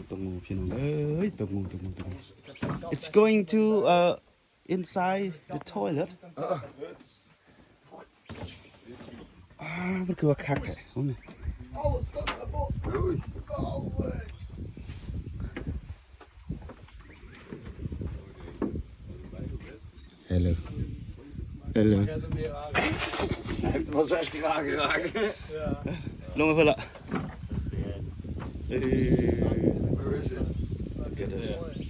ตกงูพี่น้องเอ้ยตกงู It's going to inside the toilet มันคือว่าคักแท้โอ้ยHello Hello Hij heeft hem al 6 keer aangeraakt. ลงมาเพื่อนละ Where is it? Get this